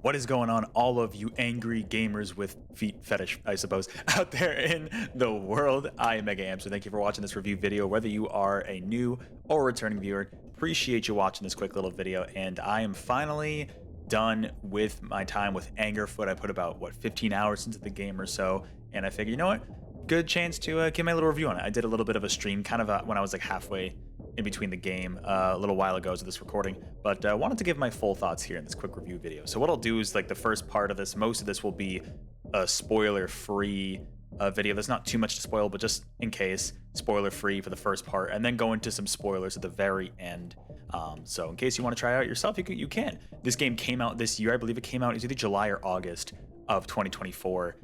What is going on, all of you angry gamers with feet fetish, I suppose, out there in the world? I am Mega so thank you for watching this review video. Whether you are a new or returning viewer, appreciate you watching this quick little video. And I am finally done with my time with Angerfoot. I put about, 15 hours into the game or so, and I figured, you know what? Good chance to give my little review on it. I did a little bit of a stream, kind of when I was like halfway in between the game a little while ago to this recording, but I wanted to give my full thoughts here in this quick review video. So what I'll do is, like, the first part of this, most of this will be a spoiler-free video. There's not too much to spoil, but just in case, spoiler-free for the first part, and then go into some spoilers at the very end. So in case you want to try it out yourself, you can. This game came out this year. I believe it came out either July or August of 2024.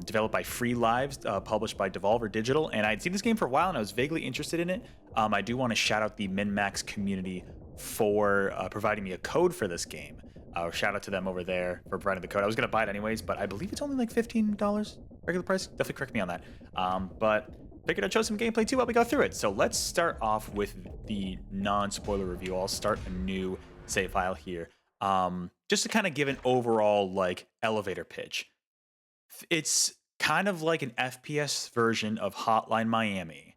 Developed by Free Lives, published by Devolver Digital, and I'd seen this game for a while and I was vaguely interested in it. I do want to shout out the MinnMax community for providing me a code for this game. Shout out to them over there for providing the code. I was going to buy it anyways, but I believe it's only like $15 regular price. Definitely correct me on that. But figured I'd show some gameplay too while we go through it. So let's start off with the non-spoiler review. I'll start a new save file here. Just to kind of give an overall like elevator pitch. It's kind of like an FPS version of Hotline Miami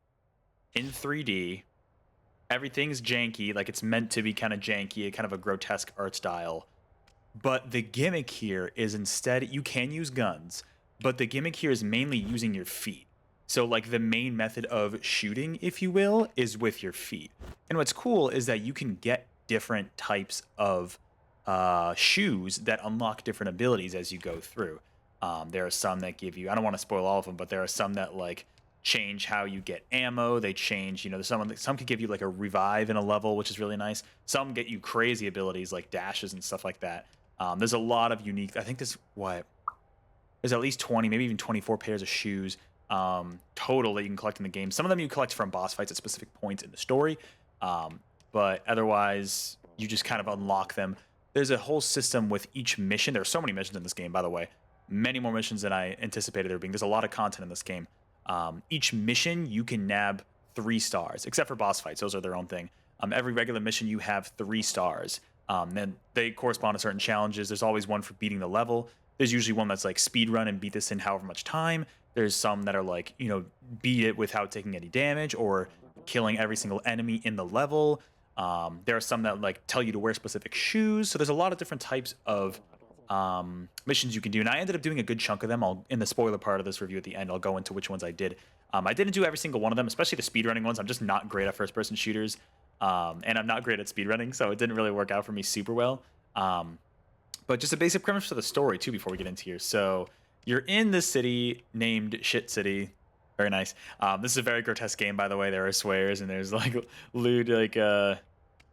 in 3D. Everything's janky, like it's meant to be kind of janky, kind of a grotesque art style. But the gimmick here is, instead, you can use guns, but the gimmick here is mainly using your feet. So like the main method of shooting, if you will, is with your feet. And what's cool is that you can get different types of shoes that unlock different abilities as you go through. There are some that give you, I don't want to spoil all of them, but there are some that like change how you get ammo. They change, there's some could give you like a revive in a level, which is really nice. Some get you crazy abilities like dashes and stuff like that. There's a lot of unique, I think there's at least 20, maybe even 24 pairs of shoes total that you can collect in the game. Some of them you collect from boss fights at specific points in the story. But otherwise you just kind of unlock them. There's a whole system with each mission. There are so many missions in this game, by the way. Many more missions than I anticipated there being. There's a lot of content in this game. Each mission you can nab 3 stars, except for boss fights. Those are their own thing. Every regular mission you have 3 stars. Then they correspond to certain challenges. There's always one for beating the level. There's usually one that's like speed run and beat this in however much time. There's some that are like, beat it without taking any damage or killing every single enemy in the level. There are some that like tell you to wear specific shoes. So there's a lot of different types of missions you can do, and I ended up doing a good chunk of them. In the spoiler part of this review at the end, I'll go into which ones I did. I didn't do every single one of them, especially the speedrunning ones. I'm just not great at first-person shooters, and I'm not great at speedrunning, so it didn't really work out for me super well. But just a basic premise for the story, too, before we get into here. So you're in this city named Shit City. Very nice. This is a very grotesque game, by the way. There are swears, and there's like lewd, like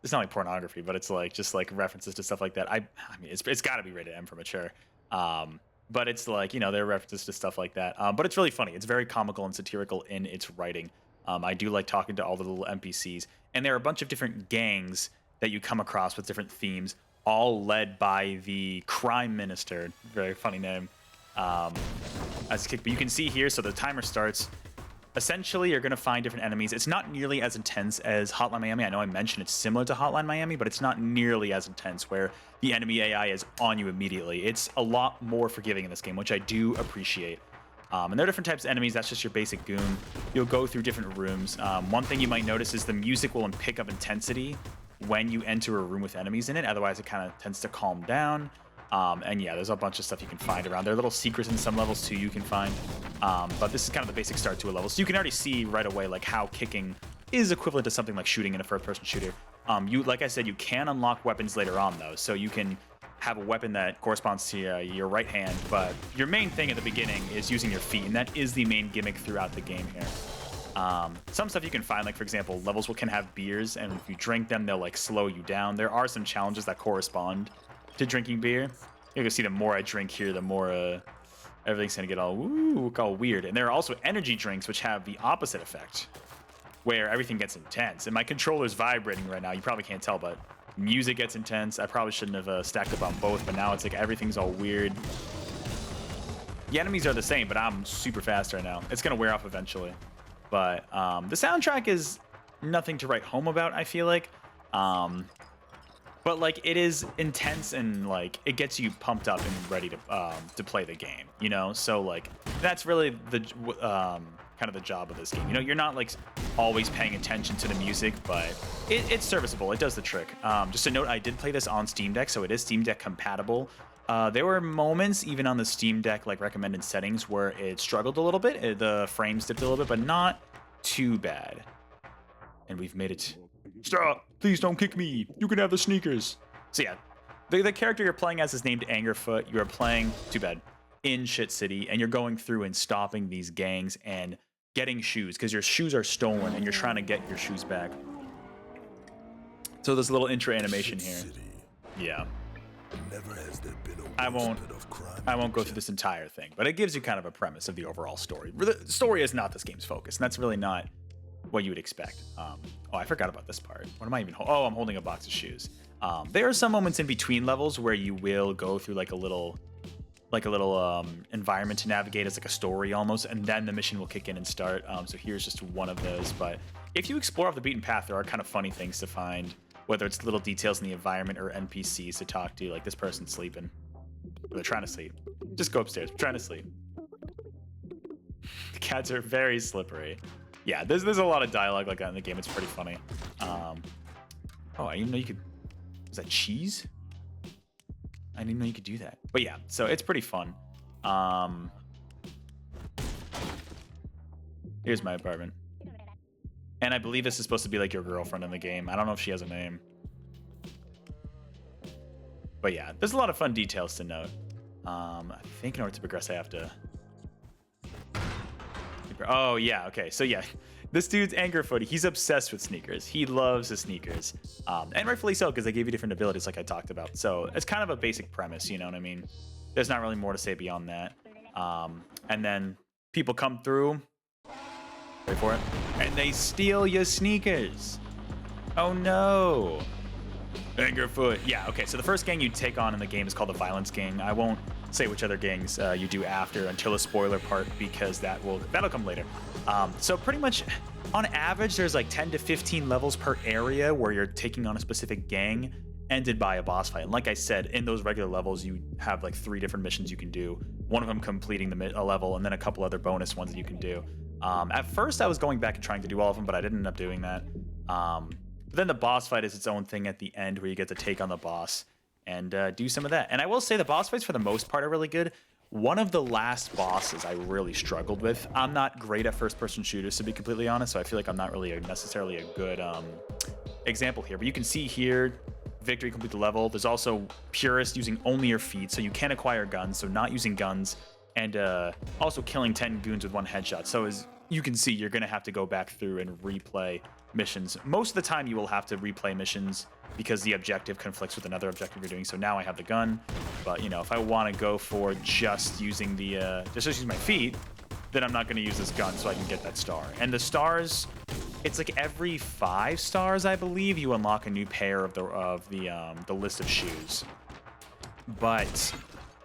it's not like pornography, but it's like just like references to stuff like that. I mean, it's got to be rated M for mature. But it's like, there are references to stuff like that. But it's really funny. It's very comical and satirical in its writing. I do like talking to all the little NPCs. And there are a bunch of different gangs that you come across with different themes, all led by the crime minister. Very funny name. But you can see here, so the timer starts. Essentially, you're going to find different enemies. It's not nearly as intense as Hotline Miami. I know I mentioned it's similar to Hotline Miami, but it's not nearly as intense where the enemy AI is on you immediately. It's a lot more forgiving in this game, which I do appreciate. And there are different types of enemies. That's just your basic goon. You'll go through different rooms. One thing you might notice is the music will pick up intensity when you enter a room with enemies in it. Otherwise, it kind of tends to calm down. And yeah, there's a bunch of stuff you can find around. There are little secrets in some levels too you can find. But this is kind of the basic start to a level. So you can already see right away like how kicking is equivalent to something like shooting in a first-person shooter. Like I said, you can unlock weapons later on though. So you can have a weapon that corresponds to your right hand, but your main thing at the beginning is using your feet, and that is the main gimmick throughout the game here. Some stuff you can find, like for example, levels can have beers, and if you drink them, they'll like slow you down. There are some challenges that correspond to drinking beer. You can see the more I drink here, the more everything's gonna get all weird. And there are also energy drinks which have the opposite effect, where everything gets intense. And my controller's vibrating right now. You probably can't tell, but music gets intense. I probably shouldn't have stacked up on both, but now it's like everything's all weird. The enemies are the same, but I'm super fast right now. It's gonna wear off eventually. But the soundtrack is nothing to write home about, I feel like. but like it is intense and like it gets you pumped up and ready to play the game, you know. So like that's really the kind of the job of this game. You know, you're not like always paying attention to the music, but it's serviceable. It does the trick. Just a note, I did play this on Steam Deck, so it is Steam Deck compatible. There were moments even on the Steam Deck like recommended settings where it struggled a little bit. The frames dipped a little bit, but not too bad. And we've made it. Stop! Please don't kick me. You can have the sneakers. So yeah, the character you're playing as is named Angerfoot. You are playing, too bad, in Shit City, and you're going through and stopping these gangs and getting shoes because your shoes are stolen and you're trying to get your shoes back. So there's a little intro animation here. Yeah. Never has there been I won't go through this entire thing, but it gives you kind of a premise of the overall story. The story is not this game's focus, and that's really not what you would expect. Oh, I forgot about this part. What am I even holding? Oh, I'm holding a box of shoes. There are some moments in between levels where you will go through like a little environment to navigate as like a story almost, and then the mission will kick in and start. So here's just one of those. But if you explore off the beaten path, there are kind of funny things to find, whether it's little details in the environment or NPCs to talk to, like this person's sleeping. Or they're trying to sleep. Just go upstairs. I'm trying to sleep. The cats are very slippery. Yeah, there's a lot of dialogue like that in the game. It's pretty funny. Oh, I didn't know you could. Was that cheese? I didn't know you could do that. But yeah, so it's pretty fun. Here's my apartment. And I believe this is supposed to be like your girlfriend in the game. I don't know if she has a name. But yeah, there's a lot of fun details to note. I think in order to progress, I have to... Oh, yeah, okay. So yeah, this dude's Angerfoot. He's obsessed with sneakers. He loves his sneakers. And rightfully so, because they give you different abilities like I talked about. So it's kind of a basic premise, you know what I mean? There's not really more to say beyond that. And then people come through. Wait for it. And they steal your sneakers. Oh, no. Angerfoot. Yeah, okay. So the first gang you take on in the game is called the Violence Gang. I won't say which other gangs you do after until a spoiler part, because that'll come later. So pretty much on average, there's like 10 to 15 levels per area where you're taking on a specific gang, ended by a boss fight. And like I said, in those regular levels, you have like 3 different missions you can do. One of them completing a level, and then a couple other bonus ones that you can do. At first, I was going back and trying to do all of them, but I didn't end up doing that. But then the boss fight is its own thing at the end, where you get to take on the boss and do some of that. And I will say the boss fights for the most part are really good. One of the last bosses I really struggled with. I'm not great at first-person shooters, to be completely honest, so I feel like I'm not really necessarily a good example here. But you can see here, victory, complete the level. There's also purist, using only your feet, so you can acquire guns, so not using guns, and also killing 10 goons with 1 headshot. So as you can see, you're going to have to go back through and replay missions. Most of the time you will have to replay missions because the objective conflicts with another objective you're doing. So now I have the gun, but you know, if I want to go for just using the just using my feet, then I'm not going to use this gun so I can get that star. And the stars, it's like every 5 stars, I believe, you unlock a new pair of the list of shoes. But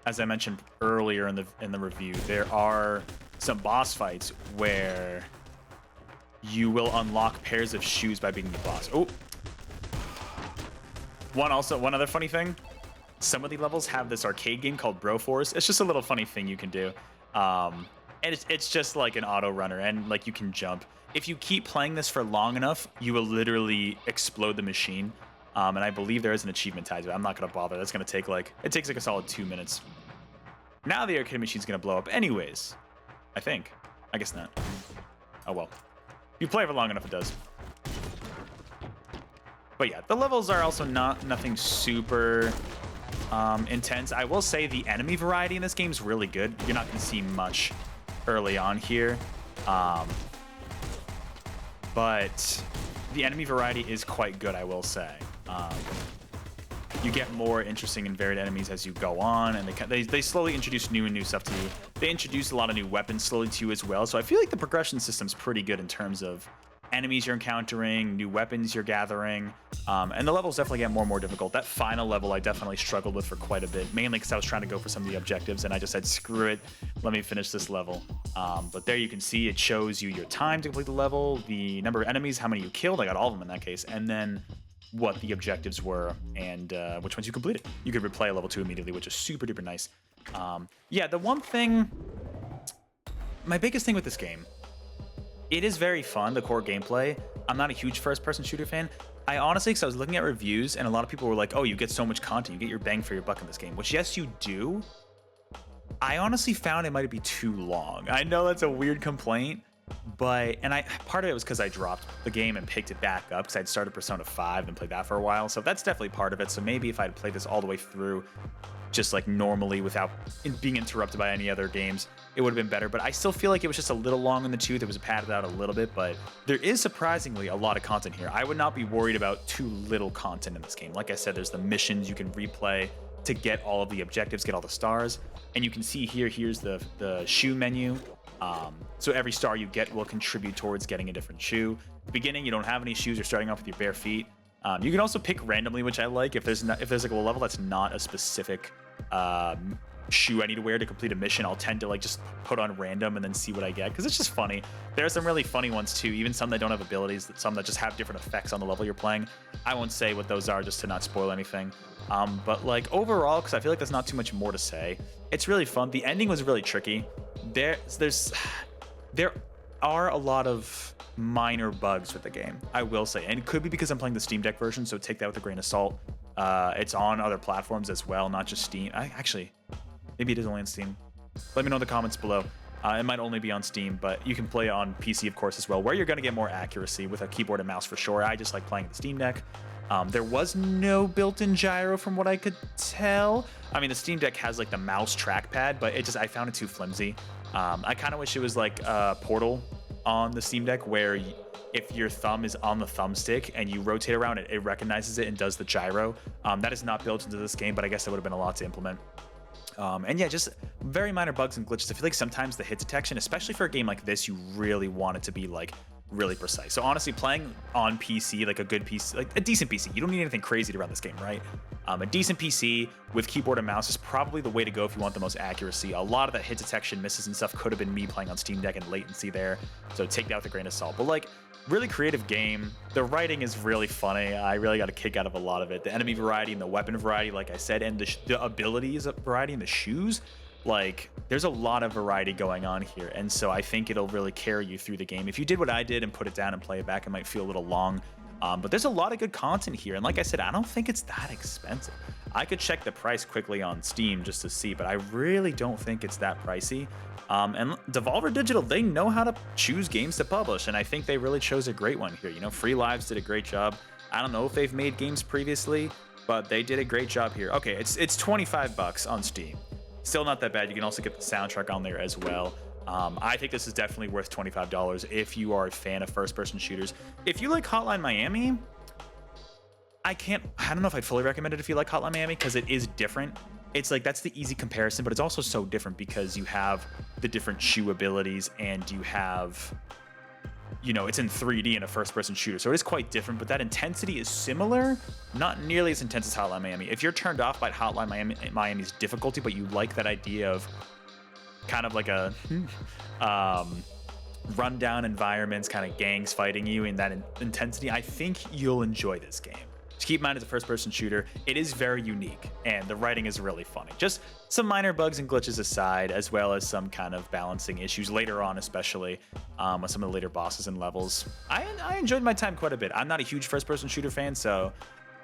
as I mentioned earlier in the review, there are some boss fights where you will unlock pairs of shoes by beating the boss. Oh, one other funny thing, some of the levels have this arcade game called Broforce. It's just a little funny thing you can do, and it's just like an auto runner, and like you can jump. If you keep playing this for long enough, you will literally explode the machine. And I believe there is an achievement tied to it. I'm not gonna bother. That's gonna take it takes like a solid 2 minutes. Now the arcade machine's gonna blow up anyways. I think. I guess not. Oh well. If you play for long enough, it does. But yeah, the levels are also nothing super intense. I will say the enemy variety in this game is really good. You're not going to see much early on here. But the enemy variety is quite good, I will say. You get more interesting and varied enemies as you go on, and they slowly introduce new stuff to you. They introduce a lot of new weapons slowly to you as well, so I feel like the progression system's pretty good in terms of enemies you're encountering, new weapons you're gathering, and the levels definitely get more and more difficult. That final level I definitely struggled with for quite a bit, mainly because I was trying to go for some of the objectives, and I just said, screw it, let me finish this level. But there you can see it shows you your time to complete the level, the number of enemies, how many you killed, I got all of them in that case, and then what the objectives were and which ones you completed. You could replay level 2 immediately, which is super duper nice. Yeah, the one thing, my biggest thing with this game, it is very fun, the core gameplay. I'm not a huge first-person shooter fan. I honestly, because I was looking at reviews, and a lot of people were like, oh, you get so much content, you get your bang for your buck in this game, which yes, you do. I honestly found it might be too long. I know that's a weird complaint, but, and part of it was because I dropped the game and picked it back up because I'd started Persona 5 and played that for a while, so that's definitely part of it. So maybe if I'd played this all the way through, just like normally without being interrupted by any other games, it would have been better. But I still feel like it was just a little long in the tooth. It was padded out a little bit, but there is surprisingly a lot of content here. I would not be worried about too little content in this game. Like I said, there's the missions you can replay to get all of the objectives, get all the stars. And you can see here, here's the shoe menu. So every star you get will contribute towards getting a different shoe. Beginning, you don't have any shoes. You're starting off with your bare feet. You can also pick randomly, which I like. If there's like a level that's not a specific shoe I need to wear to complete a mission, I'll tend to like just put on random and then see what I get, because it's just funny. There are some really funny ones too, even some that don't have abilities, some that just have different effects on the level you're playing. I won't say what those are just to not spoil anything. But like overall, because I feel like there's not too much more to say, it's really fun. The ending was really tricky. There are a lot of minor bugs with the game, I will say, and it could be because I'm playing the Steam Deck version, so take that with a grain of salt. It's on other platforms as well, not just Steam. Actually, maybe it is only on Steam. Let me know in the comments below. It might only be on Steam, but you can play it on PC, of course, as well, where you're going to get more accuracy with a keyboard and mouse for sure. I just like playing the Steam Deck. There was no built-in gyro from what I could tell. I mean, the Steam Deck has like the mouse trackpad, but I found it too flimsy. I kind of wish it was like Portal on the Steam Deck, where if your thumb is on the thumbstick and you rotate around it, it recognizes it and does the gyro. That is not built into this game, but I guess that would have been a lot to implement. And yeah, just very minor bugs and glitches. I feel like sometimes the hit detection, especially for a game like this, you really want it to be like really precise. So honestly, playing on PC, like a good PC, like a decent PC, you don't need anything crazy to run this game, right? A decent PC with keyboard and mouse is probably the way to go if you want the most accuracy. A lot of that hit detection misses and stuff could have been me playing on Steam Deck and latency there, so take that with a grain of salt. But like, really creative game. The writing is really funny. I really got a kick out of a lot of it. The enemy variety and the weapon variety, like I said, and the abilities variety and the shoes. Like, there's a lot of variety going on here, and so I think it'll really carry you through the game. If you did what I did and put it down and play it back, it might feel a little long, but there's a lot of good content here, and like I said, I don't think it's that expensive. I could check the price quickly on Steam just to see, but I really don't think it's that pricey. And Devolver Digital, they know how to choose games to publish, and I think they really chose a great one here. You know, Free Lives did a great job. I don't know if they've made games previously, but they did a great job here. Okay, it's 25 bucks on Steam. Still not that bad. You can also get the soundtrack on there as well. I think this is definitely worth $25 if you are a fan of first-person shooters. If you like Hotline Miami, I don't know if I'd fully recommend it if you like Hotline Miami, because it is different. It's like, that's the easy comparison, but it's also so different because you have the different shoe abilities and you have, you know, it's in 3D in a first-person shooter, so it is quite different, but that intensity is similar, not nearly as intense as Hotline Miami. If you're turned off by Hotline Miami's difficulty, but you like that idea of kind of like a rundown environments, kind of gangs fighting you in that intensity, I think you'll enjoy this game. Just keep in mind, it's a first-person shooter. It is very unique, and the writing is really funny. Just some minor bugs and glitches aside, as well as some kind of balancing issues later on, especially with some of the later bosses and levels. I enjoyed my time quite a bit. I'm not a huge first-person shooter fan, so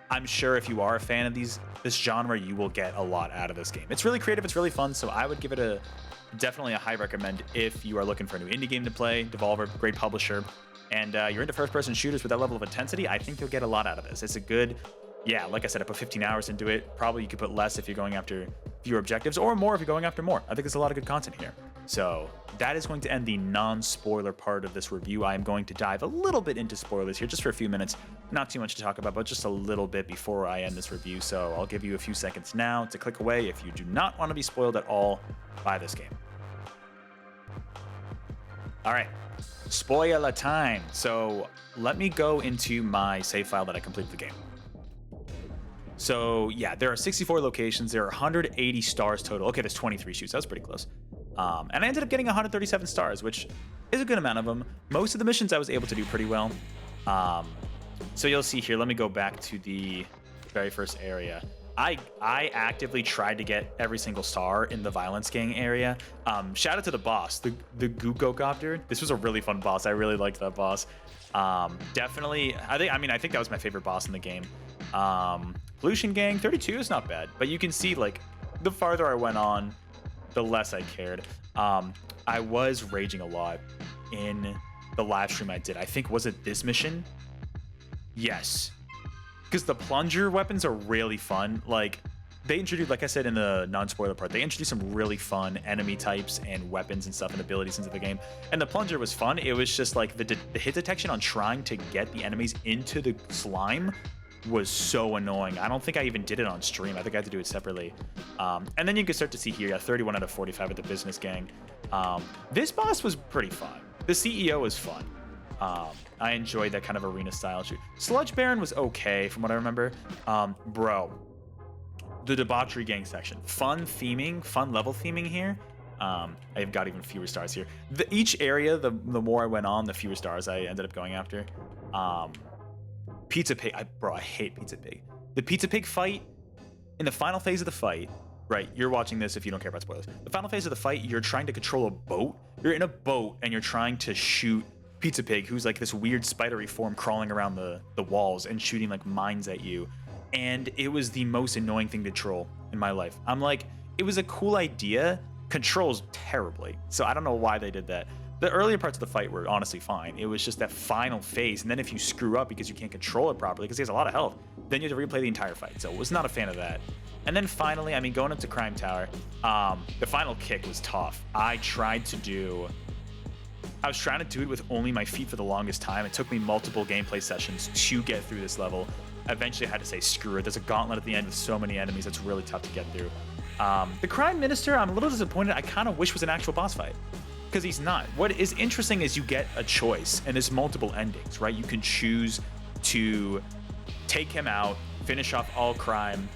I'm sure if you are a fan of this genre, you will get a lot out of this game. It's really creative, it's really fun, so I would give it definitely a high recommend if you are looking for a new indie game to play. Devolver, great publisher. And you're into first-person shooters with that level of intensity, I think you'll get a lot out of this. It's a good, yeah, like I said, I put 15 hours into it. Probably you could put less if you're going after fewer objectives, or more if you're going after more. I think there's a lot of good content here. So that is going to end the non-spoiler part of this review. I am going to dive a little bit into spoilers here, just for a few minutes. Not too much to talk about, but just a little bit before I end this review. So I'll give you a few seconds now to click away if you do not want to be spoiled at all by this game. All right. Spoiler time. So let me go into my save file that I completed the game. So yeah, there are 64 locations. There are 180 stars total. Okay, there's 23 shoots. That was pretty close. And I ended up getting 137 stars, which is a good amount of them. Most of the missions I was able to do pretty well. So you'll see here, let me go back to the very first area. I actively tried to get every single star in the Violence Gang area. Shout out to the boss, the Gookocopter. This was a really fun boss. I really liked that boss. Definitely, I think that was my favorite boss in the game. Pollution Gang 32 is not bad, but you can see like the farther I went on, the less I cared. I was raging a lot in the live stream I did. I think, was it this mission? Yes, because the plunger weapons are really fun. Like, they introduced, like I said in the non-spoiler part, they introduced some really fun enemy types and weapons and stuff and abilities into the game. And the plunger was fun. It was just like the hit detection on trying to get the enemies into the slime was so annoying. I don't think I even did it on stream. I think I had to do it separately. And then you can start to see here, yeah, 31 out of 45 at the Business Gang. This boss was pretty fun. The CEO was fun. I enjoyed that kind of arena style shoot. Sludge Baron was okay from what I remember. Bro, the Debauchery Gang section. Fun theming, fun level theming here. I've got even fewer stars here. Each area, the more I went on, the fewer stars I ended up going after. Pizza Pig, bro, I hate Pizza Pig. The Pizza Pig fight, in the final phase of the fight, right, you're watching this if you don't care about spoilers. The final phase of the fight, you're trying to control a boat. You're in a boat and you're trying to shoot Pizza Pig, who's like this weird spidery form crawling around the walls and shooting like mines at you. And it was the most annoying thing to control in my life. I'm like, it was a cool idea, controls terribly. So I don't know why they did that. The earlier parts of the fight were honestly fine. It was just that final phase. And then if you screw up because you can't control it properly, because he has a lot of health, then you have to replay the entire fight. So I was not a fan of that. And then finally, I mean, going up to Crime Tower, the final kick was tough. I was trying to do it with only my feet for the longest time. It took me multiple gameplay sessions to get through this level. Eventually, I had to say, screw it. There's a gauntlet at the end with so many enemies. It's really tough to get through. The Crime Minister, I'm a little disappointed. I kind of wish was an actual boss fight, because he's not. What is interesting is you get a choice, and there's multiple endings, right? You can choose to take him out, finish off all crime,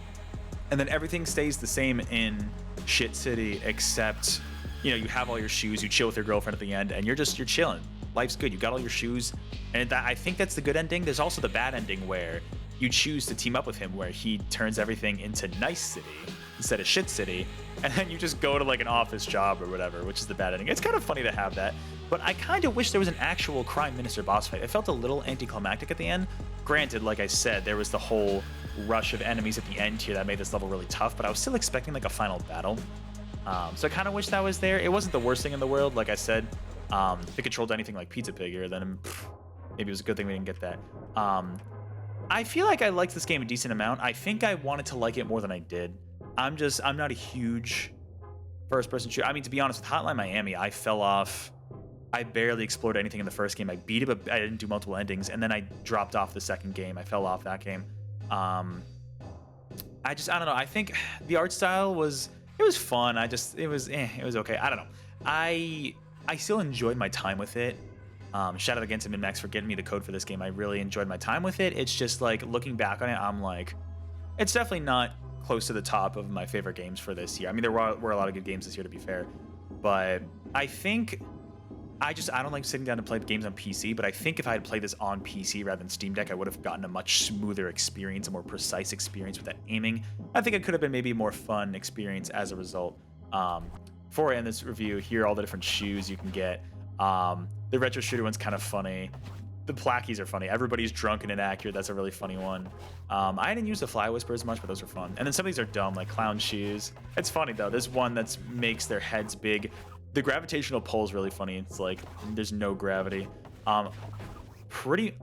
and then everything stays the same in Shit City, except, you know, you have all your shoes, you chill with your girlfriend at the end, and you're chilling. Life's good. You got all your shoes, and I think that's the good ending. There's also the bad ending where you choose to team up with him, where he turns everything into Nice City instead of Shit City, and then you just go to like an office job or whatever, which is the bad ending. It's kind of funny to have that, but I kind of wish there was an actual Crime Minister boss fight. It felt a little anticlimactic at the end. Granted, like I said, there was the whole rush of enemies at the end here that made this level really tough, but I was still expecting like a final battle. So I kind of wish that was there. It wasn't the worst thing in the world. Like I said, if it controlled anything like Pizza Pig here, then maybe it was a good thing we didn't get that. I feel like I liked this game a decent amount. I think I wanted to like it more than I did. I'm not a huge first-person shooter. I mean, to be honest, with Hotline Miami, I fell off. I barely explored anything in the first game. I beat it, but I didn't do multiple endings, and then I dropped off the second game. I fell off that game. I don't know. I think the art style was fun. It was okay. I don't know. I still enjoyed my time with it. Shout out again to MinnMax for getting me the code for this game. I really enjoyed my time with it. It's just like, looking back on it, I'm like, it's definitely not close to the top of my favorite games for this year. I mean, there were a lot of good games this year, to be fair, but I think I don't like sitting down to play games on PC, but I think if I had played this on PC rather than Steam Deck, I would have gotten a much smoother experience, a more precise experience with that aiming. I think it could have been maybe a more fun experience as a result. Before I end this review, here are all the different shoes you can get. The retro shooter one's kind of funny. The Plackies are funny. Everybody's drunk and inaccurate. That's a really funny one. I didn't use the Fly Whisper as much, but those are fun. And then some of these are dumb, like clown shoes. It's funny though. There's one that makes their heads big. The gravitational pull is really funny. It's like there's no gravity. All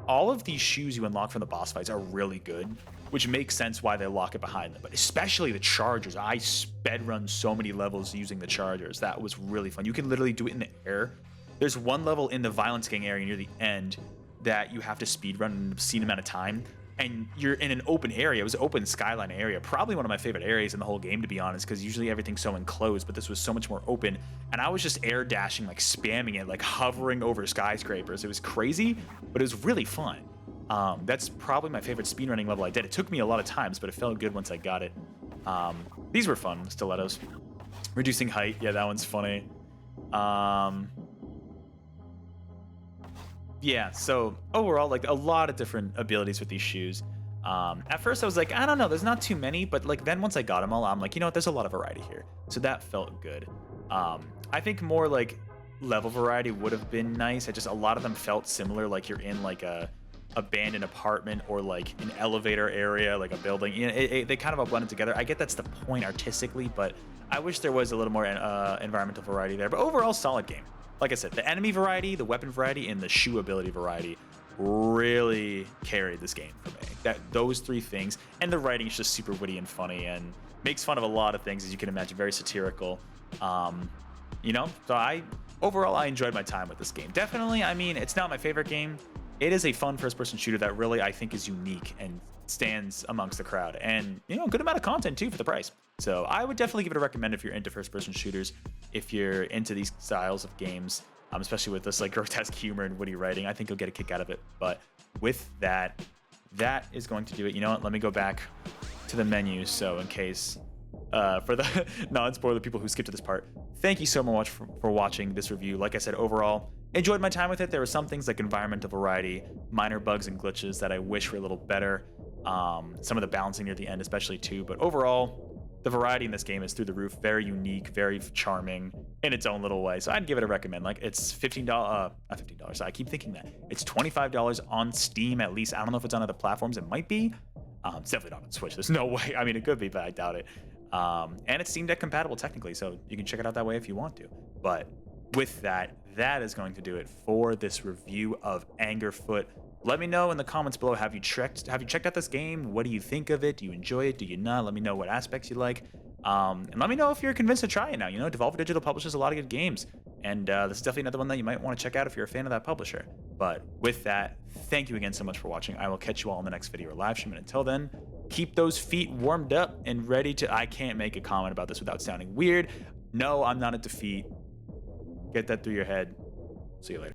of these shoes you unlock from the boss fights are really good, which makes sense why they lock it behind them. But especially the chargers. I sped run so many levels using the chargers. That was really fun. You can literally do it in the air. There's one level in the Violence Gang area near the end that you have to speed run an obscene amount of time, and you're in an open area. It was an open skyline area, probably one of my favorite areas in the whole game, to be honest, because usually everything's so enclosed, but this was so much more open, and I was just air dashing, like spamming it, like hovering over skyscrapers. It was crazy, but it was really fun. That's probably my favorite speedrunning level I did. It took me a lot of times, but it felt good once I got it. These were fun, stilettos. Reducing height, yeah, that one's funny. Yeah, so overall, like a lot of different abilities with these shoes. At first, I was like, I don't know, there's not too many, but like then once I got them all, I'm like, you know what, there's a lot of variety here. So that felt good. I think more like level variety would have been nice. I just a lot of them felt similar, like you're in like a abandoned apartment or like an elevator area, like a building. You know, they kind of all blended together. I get that's the point artistically, but I wish there was a little more environmental variety there. But overall, solid game. Like I said, the enemy variety, the weapon variety, and the shoe ability variety really carried this game for me. Those three things, and the writing is just super witty and funny, and makes fun of a lot of things, as you can imagine, very satirical. You know, so overall I enjoyed my time with this game. Definitely, I mean, it's not my favorite game. It is a fun first-person shooter that really I think is unique and stands amongst the crowd, and you know, a good amount of content too for the price. So I would definitely give it a recommend if you're into first-person shooters, if you're into these styles of games, especially with this like grotesque humor and witty writing. I think you'll get a kick out of it. But with that, that is going to do it. You know what? Let me go back to the menu. So in case for the non-spoiler people who skipped to this part, thank you so much for watching this review. Like I said, overall, enjoyed my time with it. There were some things like environmental variety, minor bugs and glitches that I wish were a little better. Some of the balancing near the end, especially too. But overall, the variety in this game is through the roof. Very unique, very charming in its own little way. So I'd give it a recommend. Like it's $15, not $15. I keep thinking that it's $25 on Steam at least. I don't know if it's on other platforms. It might be. It's definitely not on Switch. There's no way. I mean, it could be, but I doubt it. And it's Steam Deck compatible technically, so you can check it out that way if you want to. But with that, that is going to do it for this review of Angerfoot. Let me know in the comments below, have you checked out this game? What do you think of it? Do you enjoy it? Do you not? Let me know what aspects you like. And let me know if you're convinced to try it now. You know, Devolver Digital publishes a lot of good games, and this is definitely another one that you might want to check out if you're a fan of that publisher. But with that, thank you again so much for watching. I will catch you all in the next video or live stream, and until then, keep those feet warmed up and ready to... I can't make a comment about this without sounding weird. No, I'm not a defeat. Get that through your head. See you later.